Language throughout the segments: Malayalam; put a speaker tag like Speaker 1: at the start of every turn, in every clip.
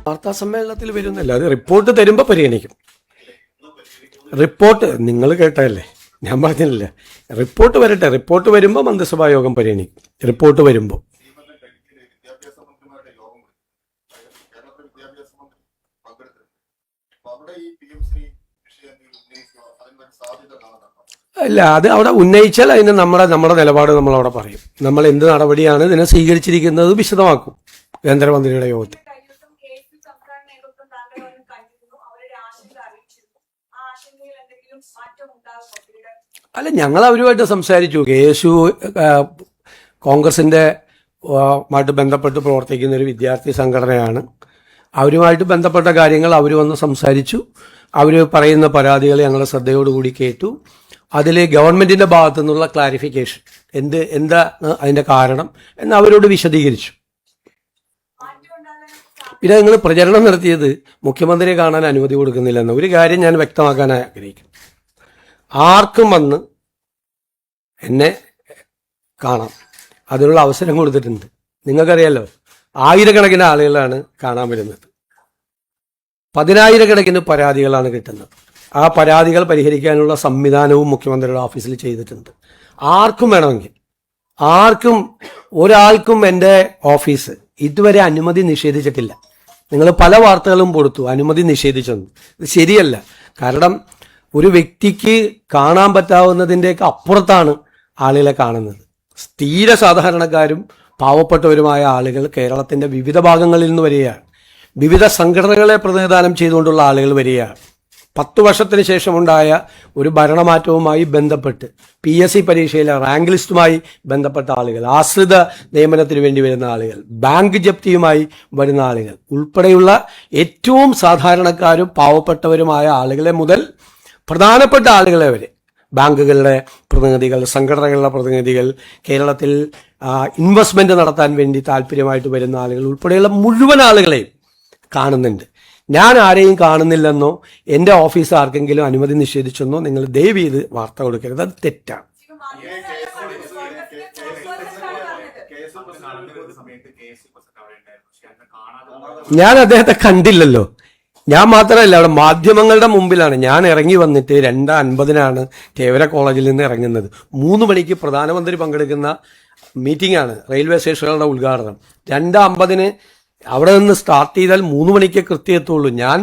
Speaker 1: വാർത്താ സമ്മേളനത്തിൽ വരുന്നില്ല, അത് റിപ്പോർട്ട് തരുമ്പോൾ പരിഗണിക്കും. റിപ്പോർട്ട് നിങ്ങൾ കേട്ടതല്ലേ, ഞാൻ പറഞ്ഞില്ല. റിപ്പോർട്ട് വരട്ടെ, റിപ്പോർട്ട് വരുമ്പോൾ മന്ത്രിസഭാ യോഗം പരിഗണിക്കും. റിപ്പോർട്ട് വരുമ്പോൾ അല്ല, അത് അവിടെ ഉന്നയിച്ചാൽ അതിന് നമ്മുടെ നിലപാട് നമ്മളവിടെ പറയും. നമ്മൾ എന്ത് നടപടിയാണ് ഇതിനെ സ്വീകരിച്ചിരിക്കുന്നത് വിശദമാക്കും കേന്ദ്രമന്ത്രിയുടെ യോഗത്തിൽ. അല്ല, ഞങ്ങൾ അവരുമായിട്ട് സംസാരിച്ചു. KSU കോൺഗ്രസിന്റെ മായിട്ട് ബന്ധപ്പെട്ട് പ്രവർത്തിക്കുന്ന ഒരു വിദ്യാർത്ഥി സംഘടനയാണ്. അവരുമായിട്ട് ബന്ധപ്പെട്ട കാര്യങ്ങൾ അവർ വന്ന് സംസാരിച്ചു. അവർ പറയുന്ന പരാതികൾ ഞങ്ങൾ ശ്രദ്ധയോടുകൂടി കേട്ടു. അതിൽ ഗവൺമെന്റിന്റെ ഭാഗത്തു നിന്നുള്ള ക്ലാരിഫിക്കേഷൻ എന്താ അതിന്റെ കാരണം എന്ന് അവരോട് വിശദീകരിച്ചു. പിന്നെ നിങ്ങൾ പ്രചരണം നടത്തിയത് മുഖ്യമന്ത്രിയെ കാണാൻ അനുമതി കൊടുക്കുന്നില്ലെന്ന് ഒരു കാര്യം ഞാൻ വ്യക്തമാക്കാൻ ആഗ്രഹിക്കുന്നു. ആർക്കും വന്ന് എന്നെ കാണാം, അതിനുള്ള അവസരം കൊടുത്തിട്ടുണ്ട്. നിങ്ങൾക്കറിയാലോ, ആയിരക്കണക്കിന് ആളുകളാണ് കാണാൻ വരുന്നത്. 10,000-കണക്കിന് പരാതികളാണ് കിട്ടുന്നത്. ആ പരാതികൾ പരിഹരിക്കാനുള്ള സംവിധാനവും മുഖ്യമന്ത്രിയുടെ ഓഫീസിൽ ചെയ്തിട്ടുണ്ട്. ആർക്കും വേണമെങ്കിൽ, ഒരാൾക്കും എൻ്റെ ഓഫീസ് ഇതുവരെ അനുമതി നിഷേധിച്ചിട്ടില്ല. നിങ്ങൾ പല വാർത്തകളും കൊടുത്തു അനുമതി നിഷേധിച്ചെന്ന്. ഇത് ശരിയല്ല. കാരണം ഒരു വ്യക്തിക്ക് കാണാൻ പറ്റാവുന്നതിൻ്റെയൊക്കെ അപ്പുറത്താണ് ആളുകളെ കാണുന്നത്. തീരെ സാധാരണക്കാരും പാവപ്പെട്ടവരുമായ ആളുകൾ കേരളത്തിൻ്റെ വിവിധ ഭാഗങ്ങളിൽ നിന്ന് വരികയാണ്. വിവിധ സംഘടനകളെ പ്രതിനിധാനം ചെയ്തുകൊണ്ടുള്ള ആളുകൾ വരികയാണ്. 10 വർഷത്തിന് ശേഷമുണ്ടായ ഒരു ഭരണമാറ്റവുമായി ബന്ധപ്പെട്ട് PSC പരീക്ഷയിലെ റാങ്ക് ലിസ്റ്റുമായി ബന്ധപ്പെട്ട ആളുകൾ, ആശ്രിത നിയമനത്തിന് വേണ്ടി വരുന്ന ആളുകൾ, ബാങ്ക് ജപ്തിയുമായി വരുന്ന ആളുകൾ ഉൾപ്പെടെയുള്ള ഏറ്റവും സാധാരണക്കാരും പാവപ്പെട്ടവരുമായ ആളുകളെ മുതൽ പ്രധാനപ്പെട്ട ആളുകളെ വരെ, ബാങ്കുകളുടെ പ്രതിനിധികൾ, സംഘടനകളുടെ പ്രതിനിധികൾ, കേരളത്തിൽ ഇൻവെസ്റ്റ്മെന്റ് നടത്താൻ വേണ്ടി താല്പര്യമായിട്ട് വരുന്ന ആളുകൾ ഉൾപ്പെടെയുള്ള മുഴുവൻ ആളുകളെയും കാണുന്നുണ്ട്. ഞാൻ ആരെയും കാണുന്നില്ലെന്നോ എൻ്റെ ഓഫീസ് ആർക്കെങ്കിലും അനുമതി നിഷേധിച്ചെന്നോ നിങ്ങൾ ദയവ് ചെയ്ത് വാർത്ത കൊടുക്കരുത്. അത് തെറ്റാണ്. ഞാൻ അദ്ദേഹത്തെ കണ്ടില്ലല്ലോ. ഞാൻ മാത്രമല്ല, അവിടെ മാധ്യമങ്ങളുടെ മുമ്പിലാണ് ഞാൻ ഇറങ്ങി വന്നിട്ട്. 2:50-നാണ് തേവര കോളേജിൽ നിന്ന് ഇറങ്ങുന്നത്. 3 മണിക്ക് പ്രധാനമന്ത്രി പങ്കെടുക്കുന്ന മീറ്റിംഗ് ആണ്, റെയിൽവേ സ്റ്റേഷനുകളുടെ ഉദ്ഘാടനം. 2:50-ന് അവിടെ നിന്ന് സ്റ്റാർട്ട് ചെയ്താൽ 3 മണിക്ക് കൃത്യത്തുള്ളൂ. ഞാൻ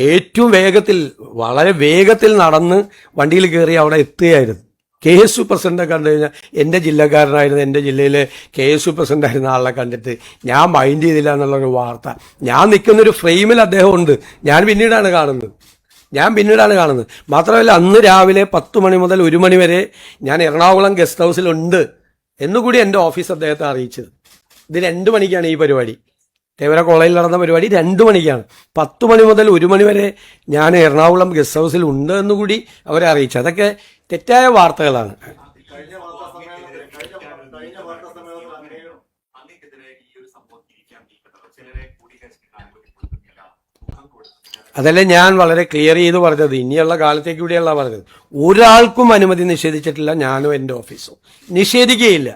Speaker 1: ഏറ്റവും വേഗത്തിൽ, വളരെ വേഗത്തിൽ നടന്ന് വണ്ടിയിൽ കയറി അവിടെ എത്തുകയായിരുന്നു. KSU പ്രസിഡന്റ് കണ്ടു കഴിഞ്ഞാൽ, എൻ്റെ ജില്ലക്കാരനായിരുന്നു, എൻ്റെ ജില്ലയിലെ KSU പ്രസിഡന്റ് ആയിരുന്ന ആളെ കണ്ടിട്ട് ഞാൻ മൈൻഡ് ചെയ്തില്ല എന്നുള്ളൊരു വാർത്ത. ഞാൻ നിൽക്കുന്നൊരു ഫ്രെയിമിൽ അദ്ദേഹം ഉണ്ട്. ഞാൻ പിന്നീടാണ് കാണുന്നത്. മാത്രമല്ല, അന്ന് രാവിലെ 10 മണി മുതൽ 1 മണി വരെ ഞാൻ എറണാകുളം ഗസ്റ്റ് ഹൗസിലുണ്ട് എന്നുകൂടി എൻ്റെ ഓഫീസ് അദ്ദേഹത്തെ അറിയിച്ചത്. ഇത് 2 മണിക്കാണ് ഈ പരിപാടി. തേവര കോളേജിൽ നടന്ന പരിപാടി 2 മണിക്കാണ്. 10 മണി മുതൽ 1 മണി വരെ ഞാൻ എറണാകുളം ഗസ്റ്റ് ഹൗസിൽ ഉണ്ട് എന്നുകൂടി അവരെ അറിയിച്ചു. അതൊക്കെ തെറ്റായ വാർത്തകളാണ്. അതല്ലേ ഞാൻ വളരെ ക്ലിയർ ചെയ്ത് പറഞ്ഞത്. ഇനിയുള്ള കാലത്തേക്ക് കൂടിയല്ല പറഞ്ഞത്. ഒരാൾക്കും അനുമതി നിഷേധിച്ചിട്ടില്ല, ഞാനും എൻ്റെ ഓഫീസും. നിഷേധിക്കുകയില്ല.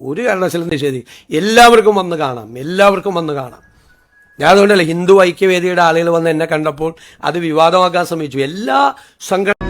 Speaker 1: ഒരു കാരണവശാലും എല്ലാവർക്കും വന്ന് കാണാം. ഞാൻ അതുകൊണ്ടല്ല, ഹിന്ദു ഐക്യവേദിയുടെ ആളുകൾ വന്ന് എന്നെ കണ്ടപ്പോൾ അത് വിവാദമാക്കാൻ ശ്രമിച്ചു. എല്ലാ സംഘടന